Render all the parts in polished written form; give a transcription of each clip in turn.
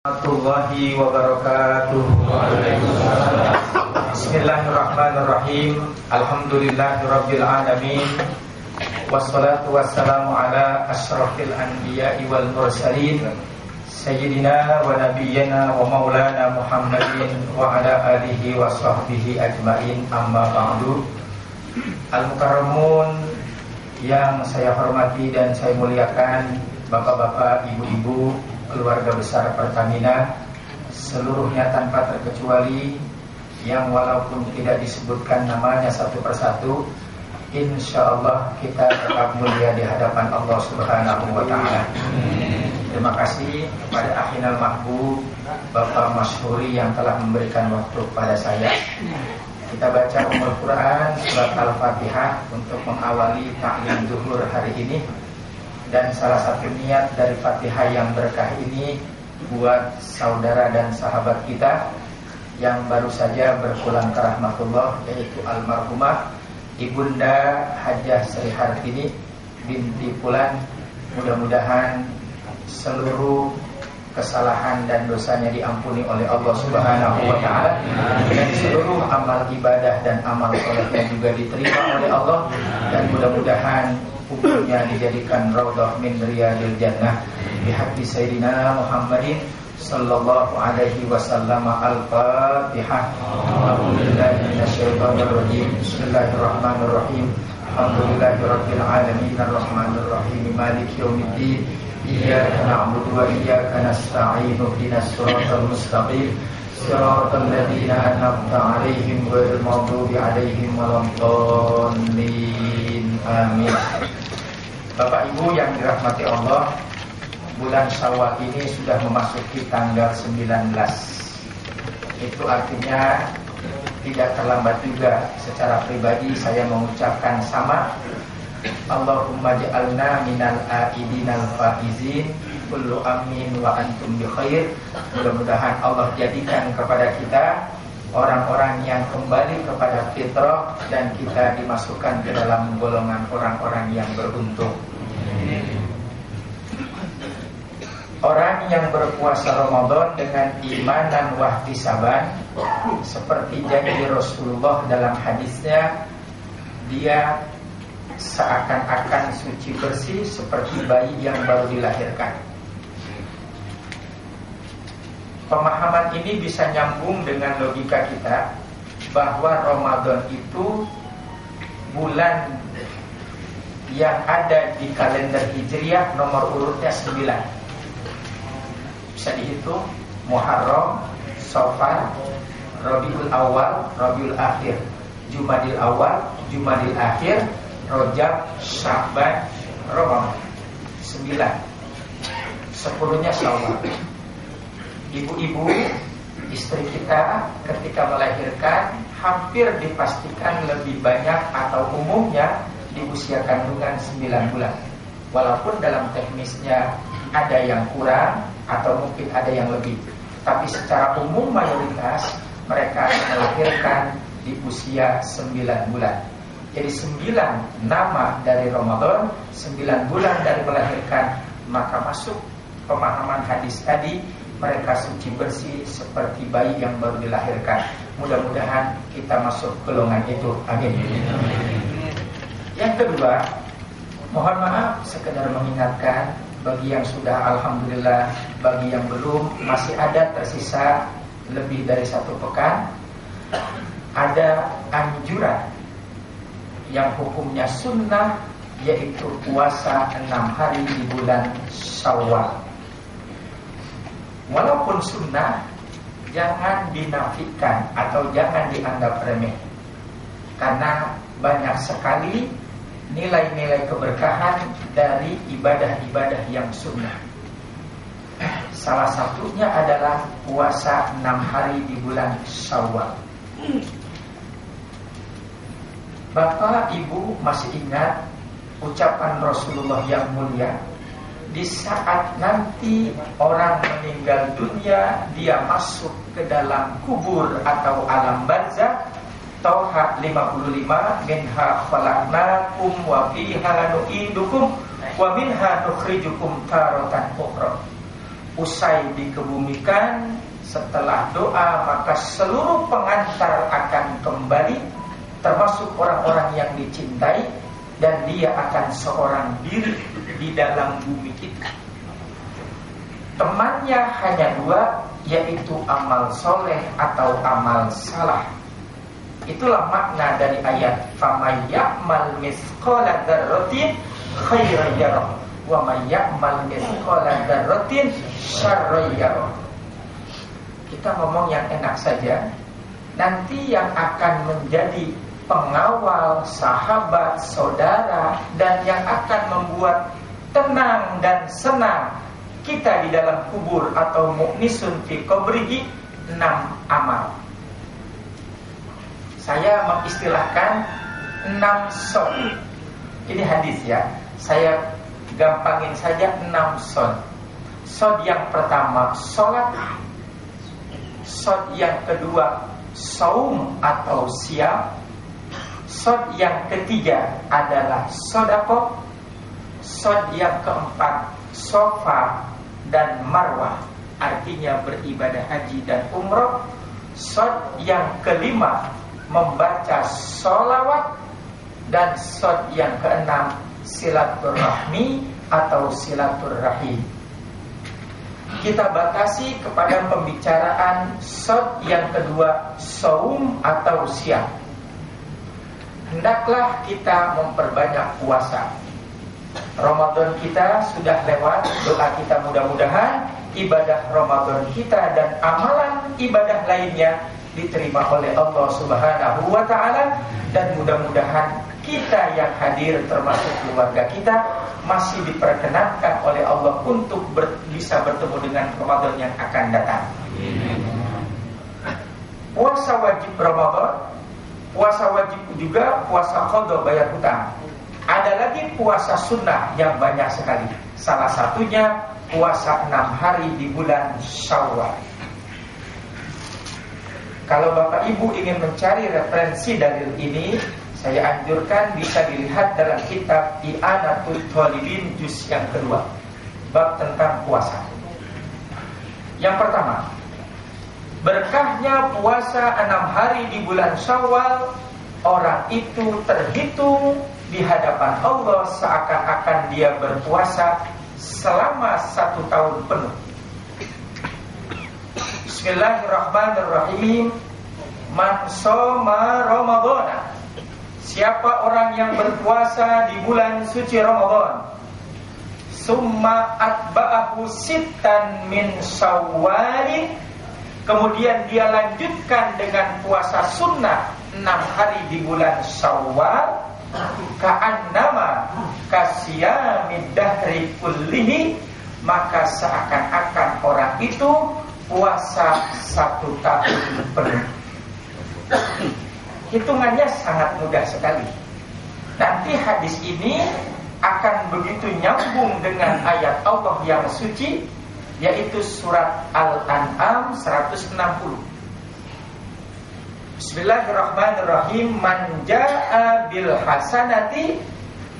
Warahmatullahi wabarakatuh. Bismillahirrahmanirrahim. Alhamdulillahirabbil alamin. Wassalatu wassalamu ala asyrafil anbiya'i wal mursalin sayyidina wa nabiyyina wa maulana Muhammadin wa ala alihi wa sahbihi ajmain, amma ba'du. Al-mukarramun yang saya hormati dan saya muliakan, bapak-bapak, ibu-ibu, keluarga besar Pertamina seluruhnya tanpa terkecuali, yang walaupun tidak disebutkan namanya satu persatu, insyaallah kita tetap mulia di hadapan Allah Subhanahu wa taala. Terima kasih kepada Akhinal Mahbub Bapak Masyhuri yang telah memberikan waktu kepada saya. Kita baca Ummul Quran surat Al-Fatihah untuk mengawali taklim zuhur hari ini. Dan salah satu niat dari Fatihah yang berkah ini buat saudara dan sahabat kita yang baru saja berpulang ke rahmatullah, yaitu almarhumah Ibunda Hajah Sri Hartini binti Pulan. Mudah-mudahan seluruh kesalahan dan dosanya diampuni oleh Allah Subhanahu wa taala, dan seluruh amal ibadah dan amal salehnya juga diterima oleh Allah, dan mudah-mudahan kuburnya dijadikan raudhah min riyadil jannah bihaqqi sayyidina Muhammadin sallallahu alaihi wasallam. Al-Fatihah. A'udzubillahi minasyaitonir rajim. Bismillahirrahmanirrahim. Alhamdulillahirabbil alamin arrahmanir rahim maliki yaumiddin. Iyyaka na'budu wa iyyaka nasta'in. Ihdinas siratal mustaqim. Siratal ladzina an'amta 'alaihim ghairil maghdubi 'alaihim waladdallin. Amin. Bapak Ibu yang dirahmati Allah, bulan Syawal ini sudah memasuki tanggal 19. Itu artinya tidak terlambat juga. Secara pribadi saya mengucapkan sama, Allahumma ja'alna minal aidinal faizin, kullu amin wa antum bi khair. Mudah-mudahan Allah jadikan kepada kita orang-orang yang kembali kepada fitrah, dan kita dimasukkan ke dalam golongan orang-orang yang beruntung. Orang yang berpuasa Ramadan dengan iman dan wahtisaban, seperti janji Rasulullah dalam hadisnya, dia seakan-akan suci bersih seperti bayi yang baru dilahirkan. Pemahaman ini bisa nyambung dengan logika kita bahwa Ramadan itu bulan yang ada di kalender Hijriah nomor urutnya 9. Bisa dihitung: Muharram, Safar, Rabiul Awal, Rabiul Akhir, Jumadil Awal, Jumadil Akhir, Rajab, Sya'ban, Ramadan. 9. 10-nya Syawal. Ibu-ibu, istri kita ketika melahirkan hampir dipastikan lebih banyak atau umumnya di usia kandungan 9 bulan. Walaupun dalam teknisnya ada yang kurang atau mungkin ada yang lebih, tapi secara umum mayoritas mereka melahirkan di usia 9 bulan. Jadi 9 nama dari Ramadan, 9 bulan dari melahirkan, maka masuk pemahaman hadis tadi, mereka suci bersih seperti bayi yang baru dilahirkan. Mudah-mudahan kita masuk golongan itu. Amin. Yang kedua, mohon maaf sekedar mengingatkan bagi yang sudah alhamdulillah, bagi yang belum masih ada tersisa lebih dari 1 pekan, ada anjuran yang hukumnya sunnah, yaitu puasa 6 hari di bulan Syawal. Walaupun sunnah, jangan dinafikan atau jangan dianggap remeh, karena banyak sekali nilai-nilai keberkahan dari ibadah-ibadah yang sunnah. Salah satunya adalah puasa 6 hari di bulan Syawal. Bapak Ibu masih ingat ucapan Rasulullah yang mulia, di saat nanti orang meninggal dunia, dia masuk ke dalam kubur atau alam barzakh, Toha 55, minha khalaqnakum wa fiha nu'idukum wa minha nukhrijukum taratan ukhra. usai dikebumikan, setelah doa maka seluruh pengantar akan kembali, termasuk orang-orang yang dicintai, dan dia akan seorang diri di dalam bumi itu. Temannya hanya dua, yaitu amal soleh atau amal salah. Itulah makna dari ayat faman ya'mal mithqala dzarratin khairan yarah wa man ya'mal mithqala dzarratin syarran yarah. Kita ngomong yang enak saja. Nanti yang akan menjadi pengawal, sahabat, saudara, dan yang akan membuat tenang dan senang kita di dalam kubur atau mu'nisun fi qabrihi 6 amal. Saya mengistilahkan 6 son. Ini hadis ya. Saya gampangin saja 6 son. Son yang pertama salat. Son yang kedua saum atau siam. Son yang ketiga adalah sedekah. Son yang keempat Safa dan Marwah, artinya beribadah haji dan umrah. Son yang kelima membaca sholawat. Dan son yang keenam silaturahmi atau silaturahim. Kita batasi kepada pembicaraan son yang kedua saum atau siam. Hendaklah kita memperbanyak puasa. Ramadan kita sudah lewat. Doa kita mudah-mudahan ibadah Ramadan kita dan amalan ibadah lainnya diterima oleh Allah Subhanahu wa ta'ala. Dan mudah-mudahan kita yang hadir termasuk keluarga kita masih diperkenankan oleh Allah untuk bisa bertemu dengan Ramadan yang akan datang. Puasa wajib Ramadan, puasa wajib juga puasa qadha, bayar hutang. Ada lagi puasa sunnah yang banyak sekali. Salah satunya puasa 6 hari di bulan Syawal. Kalau Bapak Ibu ingin mencari referensi dalil ini, saya anjurkan bisa dilihat dalam kitab I'anatul Thalibin juz yang kedua, bab tentang puasa. Yang pertama, berkahnya puasa 6 hari di bulan Syawal. Orang itu terhitung di hadapan Allah seakan-akan dia berpuasa selama 1 tahun penuh. Bismillahirrahmanirrahim. Man shoma Ramadhana, siapa orang yang berpuasa di bulan suci Ramadan, summa atba'ahu sittan min Syawal, kemudian dia lanjutkan dengan puasa sunnah 6 hari di bulan Syawal, ka'annama kasiyamid dahri kullihi, maka seakan-akan orang itu puasa 1 tahun penuh. Hitungannya sangat mudah sekali. Nanti hadis ini akan begitu nyambung dengan ayat Allah yang suci, yaitu surat Al-An'am 160. Bismillahirrahmanirrahim. Man jaa bil hasanati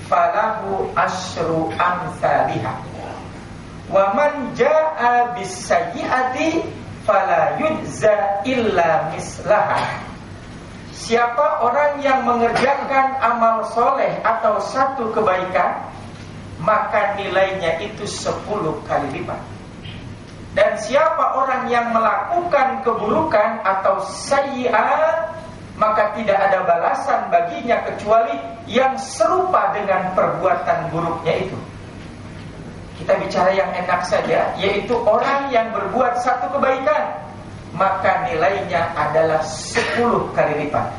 falahu asyru amsalihha wa man jaa bis sayyiati fala yujza illa mislaha. Siapa orang yang mengerjakan amal soleh atau 1 kebaikan, maka nilainya itu 10 kali lipat. Dan siapa orang yang melakukan keburukan atau sayyi'at, maka tidak ada balasan baginya kecuali yang serupa dengan perbuatan buruknya itu. Kita bicara yang enak saja, yaitu orang yang berbuat 1 kebaikan, maka nilainya adalah 10 kali lipat.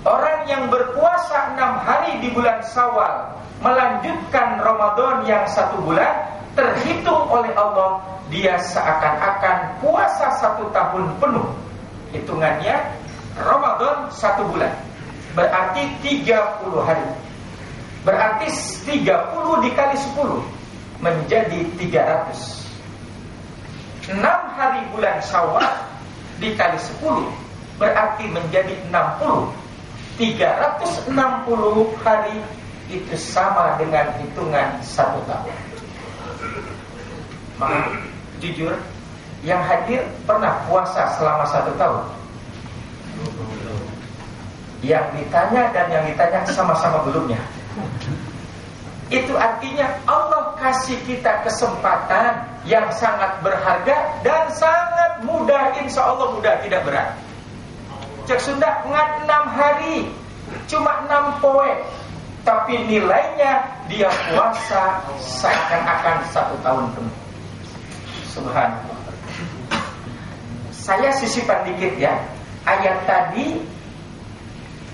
Orang yang berpuasa 6 hari di bulan Syawal, melanjutkan Ramadan yang 1 bulan, terhitung oleh Allah dia seakan-akan puasa 1 tahun penuh. Hitungannya Ramadan 1 bulan, berarti 30 hari. Berarti 30 dikali 10 menjadi 300. 6 hari bulan Syawal dikali 10 berarti menjadi 60. 360 hari itu sama dengan hitungan 1 tahun. Maka Jujur, yang hadir pernah puasa selama 1 tahun? Yang ditanya dan yang ditanya sama-sama belumnya. Itu artinya Allah kasih kita kesempatan yang sangat berharga dan sangat mudah, insya Allah mudah, tidak berat. Cek Sunda ngat 6 hari, cuma 6 poin, tapi nilainya dia puasa seakan-akan 1 tahun penuh. Subhanallah. Saya sisipkan dikit ya. Ayat tadi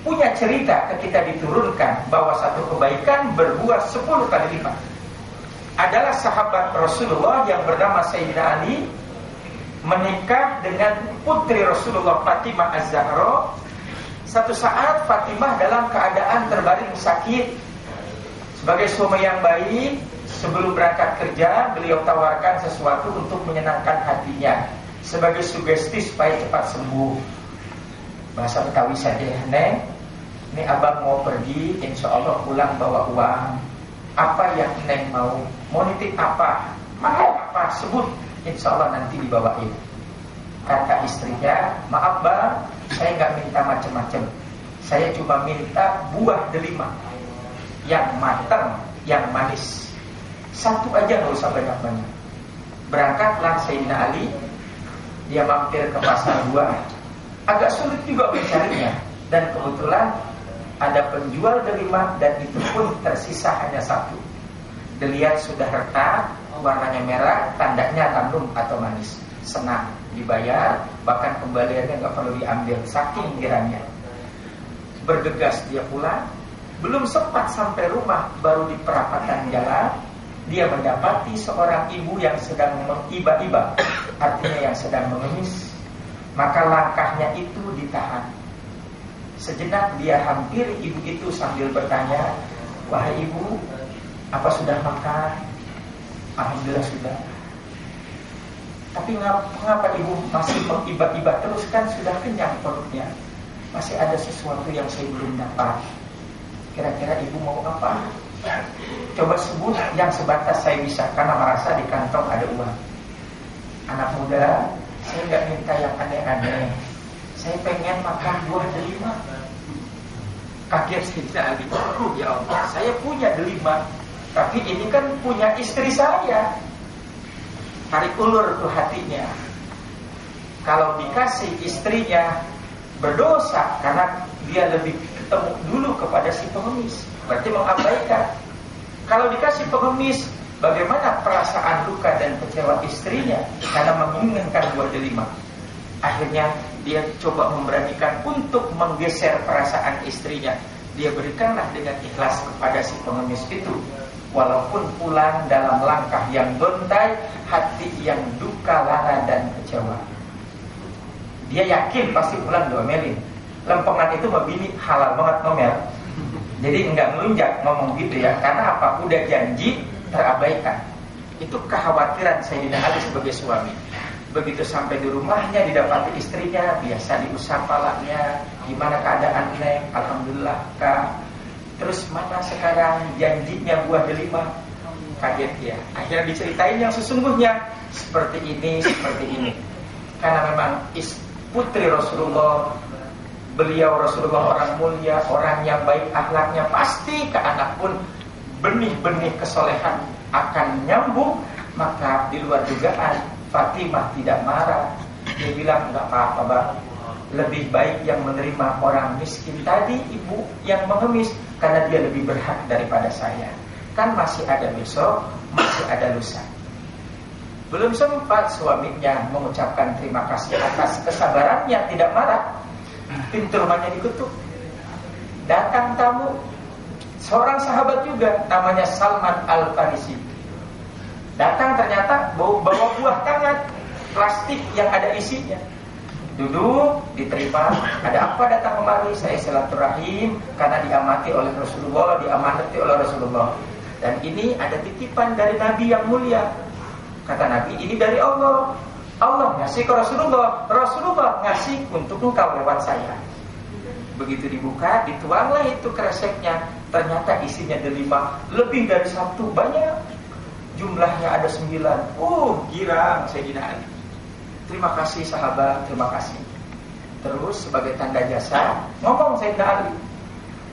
punya cerita ketika diturunkan bahwa satu kebaikan berbuah 10 kali lipat. Adalah sahabat Rasulullah yang bernama Sayyidina Ali menikah dengan putri Rasulullah Fatimah Az-Zahra. Satu saat Fatimah dalam keadaan terbaring sakit. Sebagai suami yang baik, sebelum berangkat kerja beliau tawarkan sesuatu untuk menyenangkan hatinya sebagai sugesti supaya cepat sembuh. Bahasa Betawi saja ya, Neng, ini abang mau pergi, insya Allah pulang bawa uang. Apa yang Neng mau? Mau nitip apa? Makan apa? Sebut, insya Allah nanti dibawain. Kata istrinya, maaf bang, saya nggak minta macam-macam. Saya cuma minta buah delima yang matang, yang manis. 1 aja, nggak usah banyak-banyak. Berangkatlah Sayyidina Ali. Dia mampir ke pasar buah. Agak sulit juga mencarinya. Dan kebetulan ada penjual delima, dan itu pun tersisa hanya 1. Dilihat sudah retak, warnanya merah, tandanya tandum atau manis. Senang, dibayar, bahkan kembaliannya nggak perlu diambil, saking girangnya. Bergegas dia pulang. Belum sempat sampai rumah, baru di perapatan jalan dia mendapati seorang ibu yang sedang mengiba-iba, artinya yang sedang mengemis. Maka langkahnya itu ditahan. Sejenak dia hampiri ibu itu sambil bertanya, wahai ibu, apa sudah makan? Alhamdulillah sudah. Tapi mengapa ibu masih mengiba-iba terus? Kan sudah kenyang perutnya. Masih ada sesuatu yang saya belum dapat. Kira-kira ibu mau apa? Coba sebut yang sebatas saya bisa, karena merasa di kantong ada uang. Anak muda, saya nggak minta yang aneh-aneh. Saya pengen makan buah delima. Kaget Sayyidina Ali. Ya Allah, saya punya delima, tapi ini kan punya istri saya. Tarik ulur tuh hatinya. Kalau dikasih istrinya berdosa karena dia lebih ketemu dulu kepada si pengemis, berarti mengabaikan. Kalau dikasih pengemis, bagaimana perasaan duka dan kecewa istrinya karena menginginkan buah delima. Akhirnya dia coba memberanikan untuk menggeser perasaan istrinya. Dia berikanlah dengan ikhlas kepada si pengemis itu. Walaupun pulang dalam langkah yang gontai, hati yang duka, lara dan kecewa. Dia yakin pasti pulang diomelin. Lempengan itu membini halal banget ngomel. Jadi enggak melunjak ngomong gitu ya. Karena apa? Udah janji terabaikan. Itu kekhawatiran Sayyidina Ali sebagai suami. Begitu sampai di rumahnya didapati istrinya, biasa diusap palanya. Gimana keadaan Neng? Alhamdulillah Kak. Terus mana sekarang janjinya buah delima? Kaget ya. Akhirnya diceritain yang sesungguhnya. Seperti ini, seperti ini. Karena memang putri Rasulullah, beliau Rasulullah orang mulia, orang yang baik akhlaknya, pasti ke anak pun benih-benih kesolehan akan nyambung. Maka di luar dugaan Fatimah tidak marah. Dia bilang, enggak apa-apa bang, lebih baik yang menerima orang miskin tadi, ibu yang mengemis, karena dia lebih berhak daripada saya. Kan masih ada besok, masih ada lusa. Belum sempat suaminya mengucapkan terima kasih atas kesabarannya, tidak marah, pintu rumahnya diketuk. Datang tamu, seorang sahabat juga, namanya Salman Al-Farisi. Datang ternyata bawa buah tangan plastik yang ada isinya. Duduk, diterima. Ada apa datang kemari? Saya silaturahim karena diamati oleh Rasulullah, diamanati oleh Rasulullah. Dan ini ada titipan dari Nabi yang mulia. Kata Nabi, ini dari Allah. Allah ngasih ke Rasulullah, Rasulullah ngasih untuk engkau lewat saya. Begitu dibuka, dituanglah itu kreseknya. Ternyata isinya delima, lebih dari 1, banyak. jumlahnya ada 9. Girang Sayyidina Ali. Terima kasih sahabat, terima kasih. Terus sebagai tanda jasa ngomong Sayyidina Ali,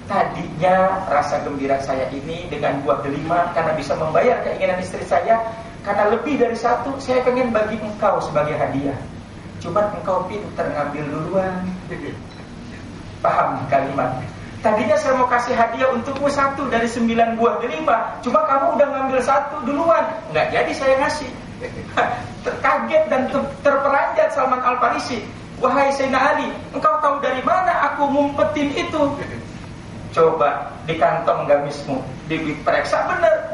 tadinya rasa gembira saya ini dengan buah delima karena bisa membayar keinginan istri saya. Karena lebih dari satu, saya pengen bagi engkau sebagai hadiah. Cuma engkau pinter ngambil duluan. Paham kalimat? Tadinya saya mau kasih hadiah untukmu 1 dari 9 buah delima, cuma kamu udah ngambil 1 duluan. Nggak jadi saya ngasih. Terkaget dan terperanjat Salman Al-Farisi. Wahai Sayyidina Ali, engkau tahu dari mana aku ngumpetin itu? Coba di kantong gamismu diperiksa benar.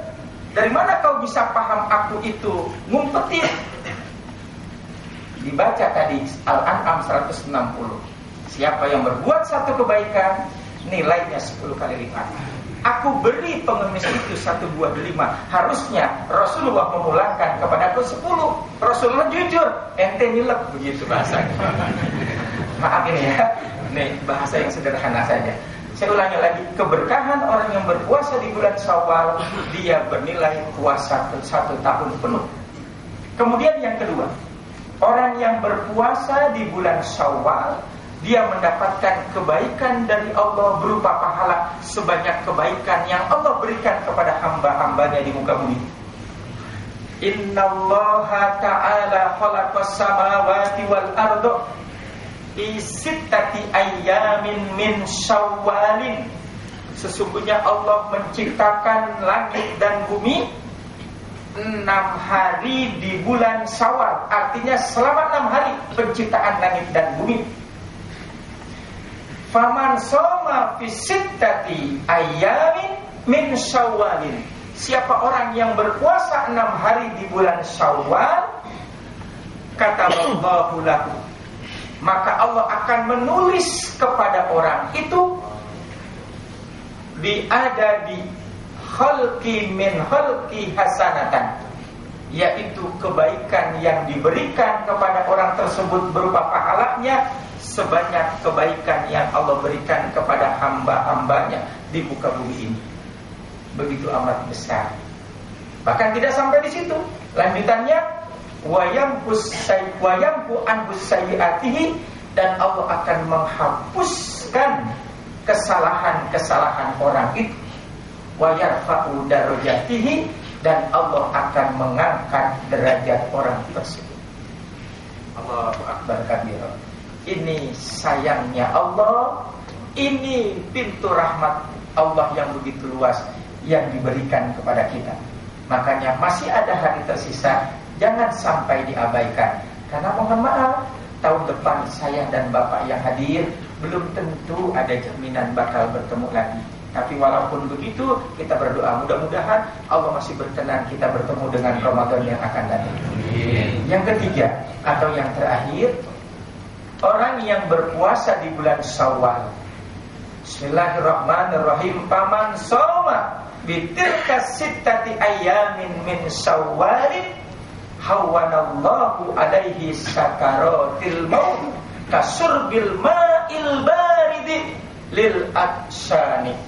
Dari mana kau bisa paham aku itu ngumpetin? Dibaca tadi Al-An'am 160. Siapa yang berbuat satu kebaikan, nilainya 10 kali lipat. Aku beri pengemis itu 1 buah delima. Harusnya Rasulullah memulangkan kepada aku 10. Rasulullah jujur, ente nyelep, begitu bahasanya. Maaf ini ya, nih bahasa yang sederhana saja. Saya ulangi lagi, keberkahan orang yang berpuasa di bulan Syawal, dia bernilai puasa 1 tahun penuh. Kemudian yang kedua, orang yang berpuasa di bulan Syawal, dia mendapatkan kebaikan dari Allah berupa pahala sebanyak kebaikan yang Allah berikan kepada hamba-hambanya di muka bumi. Innallaha ta'ala khalaqas samawati wal arda fi sittati ayyamin min Syawalin. Sesungguhnya Allah menciptakan langit dan bumi 6 hari di bulan Syawal. Artinya selama 6 hari penciptaan langit dan bumi. Faman soma fi sittati ayyamin min Syawalin. Siapa orang yang berpuasa 6 hari di bulan Syawal, kata Allah lahu, maka Allah akan menulis kepada orang itu di khalqi min khalqi hasanatan, yaitu kebaikan yang diberikan kepada orang tersebut berupa pahalanya sebanyak kebaikan yang Allah berikan kepada hamba-hambanya di muka bumi ini. Begitu amat besar. Bahkan tidak sampai di situ. Lanjutannya, wayamku anhus sayyiatihi, dan Allah akan menghapuskan kesalahan-kesalahan orang itu. Wayarfa'u darajatihi, dan Allah akan mengangkat derajat orang tersebut. Allahu akbar kabira. Ini sayangnya Allah, ini pintu rahmat Allah yang begitu luas yang diberikan kepada kita. Makanya masih ada hari tersisa, jangan sampai diabaikan. Karena mohon maaf, tahun depan saya dan Bapak yang hadir belum tentu ada jaminan bakal bertemu lagi. Tapi walaupun begitu, kita berdoa mudah-mudahan Allah masih berkenan kita bertemu dengan Ramadan yang akan datang. Yang ketiga atau yang terakhir, orang yang berpuasa di bulan Syawal. Bismillahirrahmanirrahim. Paman soma bitilka sittati ayyamin min Syawalin hawanallahu alaihi sakaratil maut kasurbil ma'il baridi lil atsani.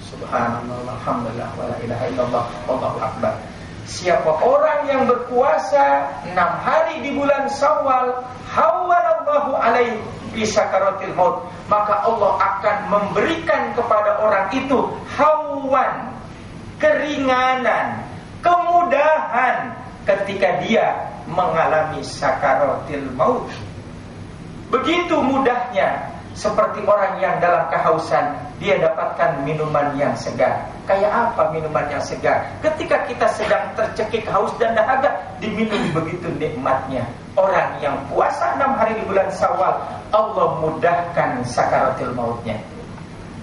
Subhanallah, alhamdulillah, wala ilaha illallah, wallahu akbar. Siapa orang yang berpuasa 6 hari di bulan Syawal, hawanallahu alaihi bisakaratil maut, maka Allah akan memberikan kepada orang itu hawan, keringanan, kemudahan ketika dia mengalami sakaratil maut. Begitu mudahnya, seperti orang yang dalam kehausan, dia dapatkan minuman yang segar. Kayak apa minuman yang segar? Ketika kita sedang tercekik haus dan dahaga, diminum begitu nikmatnya. Orang yang puasa 6 hari di bulan Syawal, Allah mudahkan sakaratil mautnya.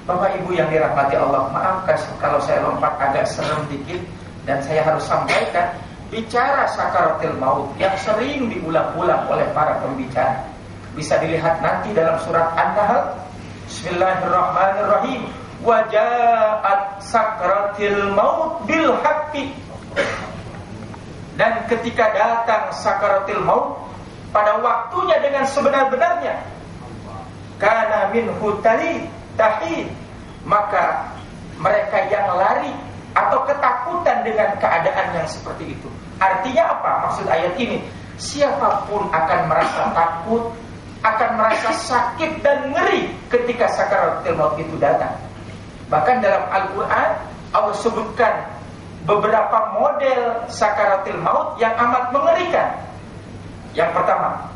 Bapak Ibu yang dirahmati Allah, maaf kalau saya lompat agak serem dikit, dan saya harus sampaikan bicara sakaratil maut yang sering diulang-ulang oleh para pembicara. Bisa dilihat nanti dalam surat An-Nahl. Bismillahirrahmanirrahim. Waja'at sakratil maut bil haqqi. Dan ketika datang sakaratil maut pada waktunya dengan sebenar-benarnya, kana minhu tahi, maka mereka yang lari atau ketakutan dengan keadaan yang seperti itu, Artinya apa maksud ayat ini? Siapapun akan merasa takut, akan merasa sakit dan ngeri ketika sakaratul maut itu datang. Bahkan dalam Al-Quran Allah sebutkan beberapa model sakaratul maut yang amat mengerikan. Yang pertama,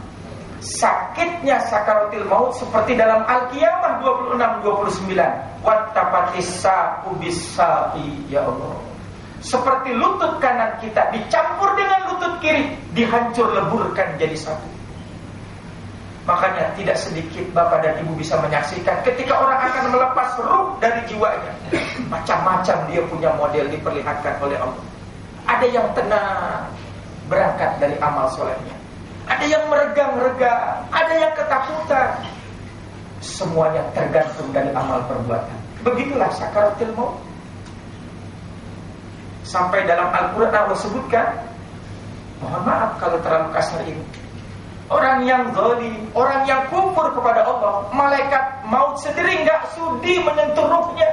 sakitnya sakaratul maut seperti dalam Al-Qiyamah 26-29. Wattapatis saqu bis-saqi, ya Allah. Seperti lutut kanan kita dicampur dengan lutut kiri, dihancur leburkan jadi satu. Makanya tidak sedikit bapak dan ibu bisa menyaksikan ketika orang akan melepas ruh dari jiwanya, macam-macam dia punya model diperlihatkan oleh Allah. Ada yang tenang berangkat dari amal solehnya, ada yang meregang-regang, ada yang ketakutan. Semuanya tergantung dari amal perbuatan. Begitulah sakaratul maut. Sampai dalam Al-Quran Allah sebutkan, mohon maaf kalau terlalu kasar ini, orang yang zalim, orang yang kufur kepada Allah, malaikat maut sendiri enggak sudi menyentuh ruhnya.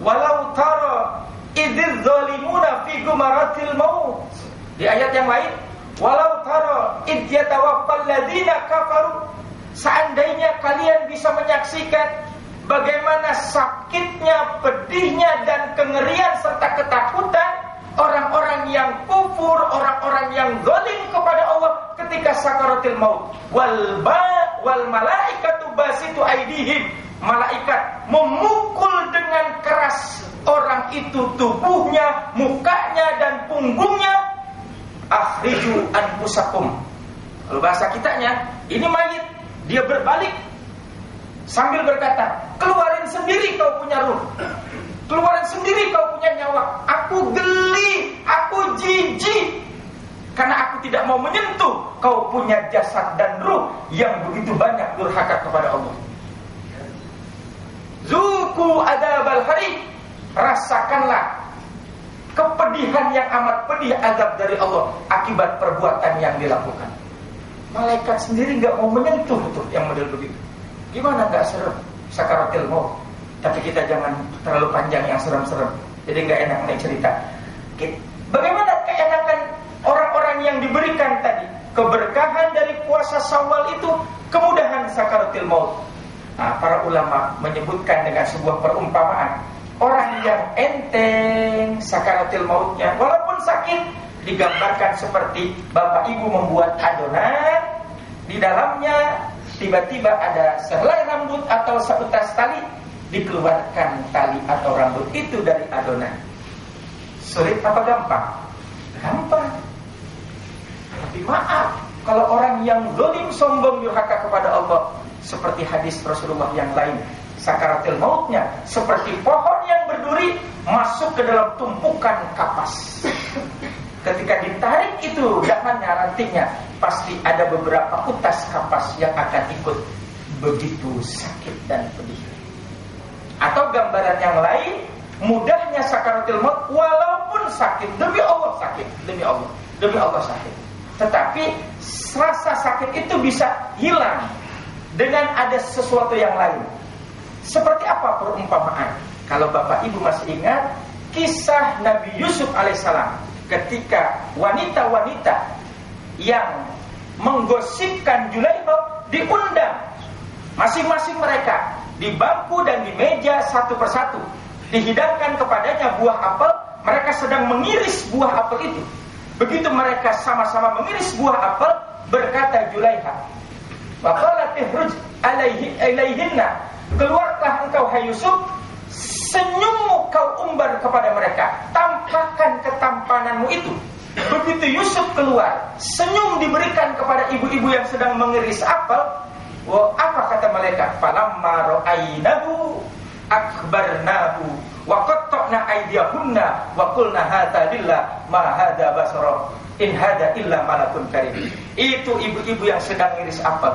Walau tara idzil zalimuna fi gumaratil maut. Di ayat yang lain, walau tara idz yatawaffal ladzina kafaru. Seandainya kalian bisa menyaksikan bagaimana sakitnya, pedihnya, dan kengerian serta ketakutan orang-orang yang kufur, orang-orang yang zalim kepada Allah ketika sakaratul maut. Wal malaikatu basitu aidihim. Malaikat memukul dengan keras orang itu tubuhnya, mukanya, dan punggungnya. Akhriju anfusakum. Kalau bahasa kitanya, ini mayit, dia berbalik sambil berkata, keluarin sendiri kau punya ruh, keluarin sendiri kau punya nyawa. Aku geli, aku jijik, karena aku tidak mau menyentuh kau punya jasad dan ruh yang begitu banyak durhaka kepada Allah. Zuku adzabal hari. Rasakanlah kepedihan yang amat pedih azab dari Allah akibat perbuatan yang dilakukan. Malaikat sendiri gak mau menyentuh itu yang model begitu. Gimana gak serem sakaratul maut? Tapi kita jangan terlalu panjang yang serem-serem, jadi gak enak nih cerita. Bagaimana keenakan orang-orang yang diberikan tadi keberkahan dari puasa Syawal itu, kemudahan sakaratul maut. Nah, para ulama menyebutkan dengan sebuah perumpamaan, orang yang enteng sakaratul mautnya, walaupun sakit, digambarkan seperti bapak ibu membuat adonan, di dalamnya tiba-tiba ada sehelai rambut atau seutas tali, dikeluarkan tali atau rambut itu dari adonan. Sulit apa gampang? Gampang. Tapi maaf, kalau orang yang zalim, sombong, durhaka kepada Allah, seperti hadis Rasulullah yang lain, sakaratul mautnya seperti pohon yang berduri masuk ke dalam tumpukan kapas. Ketika ditarik itu dahannya, rantingnya, pasti ada beberapa utas kapas yang akan ikut. Begitu sakit dan pedih. Atau gambaran yang lain, mudahnya sakaratul maut, walaupun sakit, demi Allah sakit, demi Allah sakit. Tetapi rasa sakit itu bisa hilang dengan ada sesuatu yang lain. Seperti apa perumpamaan? Kalau Bapak Ibu masih ingat kisah Nabi Yusuf alaihissalam, ketika wanita-wanita yang menggosipkan Zulaikha diundang, masing-masing mereka di bangku dan di meja satu persatu, dihidangkan kepadanya buah apel. Mereka sedang mengiris buah apel itu. Begitu mereka sama-sama mengiris buah apel, berkata Zulaikha, wa qalat ihruj alaihinna, keluarlah engkau hai Yusuf, senyummu kau umbar kepada mereka, tampakkan ketampananmu itu. Begitu Yusuf keluar, senyum diberikan kepada ibu-ibu yang sedang mengiris apel. Apa kata mereka? Falamma ra'ainahu akbarnahu wa qatta'na aydiyahunna wa qulna hadza lillah ma hadza basara in hadza illa malakun karim. Itu ibu-ibu yang sedang ngiris apel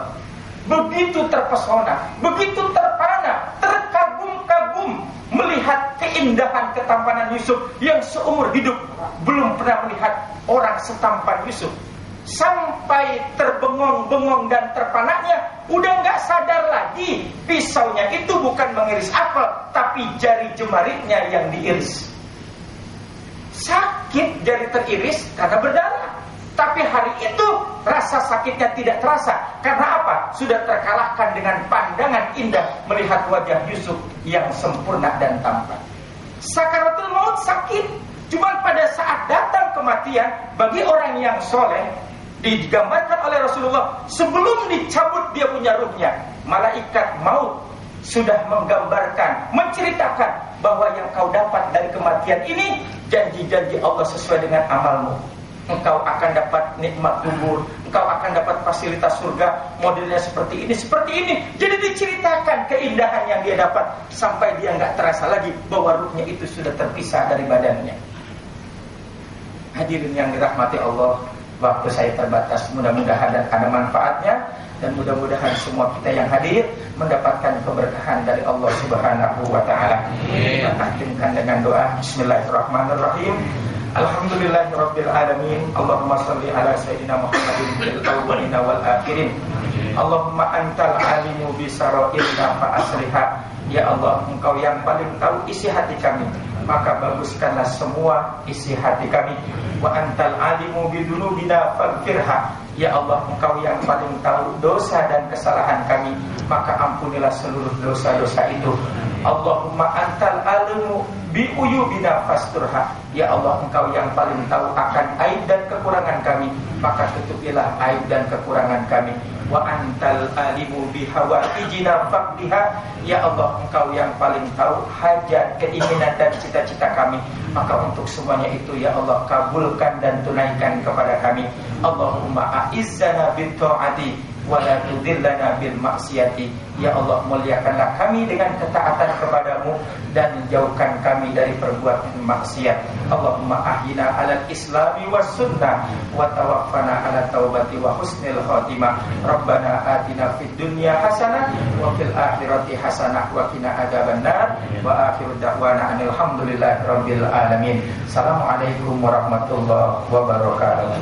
begitu terpesona, begitu terpana, terkagum-kagum melihat keindahan ketampanan Yusuf yang seumur hidup belum pernah melihat orang setampan Yusuf. Sampai terbengong-bengong dan terpanaknya, udah gak sadar lagi pisaunya itu bukan mengiris apel, tapi jari jemarinya yang diiris. sakit jari teriris karena berdarah. Tapi hari itu rasa sakitnya tidak terasa. Karena apa? Sudah terkalahkan dengan pandangan indah melihat wajah Yusuf yang sempurna dan tampan. Sakaratul maut sakit. Cuma pada saat datang kematian bagi orang yang soleh, digambarkan oleh Rasulullah, sebelum dicabut dia punya ruhnya, malaikat maut sudah menggambarkan, menceritakan bahwa yang kau dapat dari kematian ini janji-janji Allah sesuai dengan amalmu. Engkau akan dapat nikmat kubur, engkau akan dapat fasilitas surga, modelnya seperti ini, seperti ini. Jadi diceritakan keindahan yang dia dapat sampai dia nggak terasa lagi bahwa ruhnya itu sudah terpisah dari badannya. Hadirin yang dirahmati Allah, waktu saya terbatas, mudah-mudahan dan ada manfaatnya, dan mudah-mudahan semua kita yang hadir mendapatkan keberkahan dari Allah Subhanahu wa taala. Kita akhirkan dengan doa. Bismillahirrahmanirrahim. Alhamdulillahirabbil alamin. Allahumma shalli ala sayyidina Muhammadin fil awwalina wal akhirin. Allahumma antal alimu bi sarairina fa asliha. Ya Allah, Engkau yang paling tahu isi hati kami, maka baguskanlah semua isi hati kami. Wa antal alimu bi dunubina faghfirha. Ya Allah, Engkau yang paling tahu dosa dan kesalahan kami, maka ampunilah seluruh dosa-dosa itu. Allahumma antal alimu bi uyubina fasturha. Ya Allah, Engkau yang paling tahu akan aib dan kekurangan kami, maka tutupilah aib dan kekurangan kami. Wa antal alimu bi hawaijina faqdiha. Ya Allah, Engkau yang paling tahu hajat, keinginan dan cita-cita kami, maka untuk semuanya itu ya Allah kabulkan dan tunaikan kepada kami. Allahumma a'izzana bit ta'ati wa la tudillana bil maksiati. Ya Allah, muliakanlah kami dengan ketaatan kepadamu dan jauhkan kami dari perbuatan maksiat. Allahumma ahyina 'alal islami was sunnah wa tawaffana 'ala taubati wa husnil khatimah. Rabbana atina fid dunya hasanah wa fil akhirati hasanah wa qina adzabannar. Wa akhiru da'wana alhamdulillahi rabbil alamin. Assalamualaikum warahmatullahi wabarakatuh.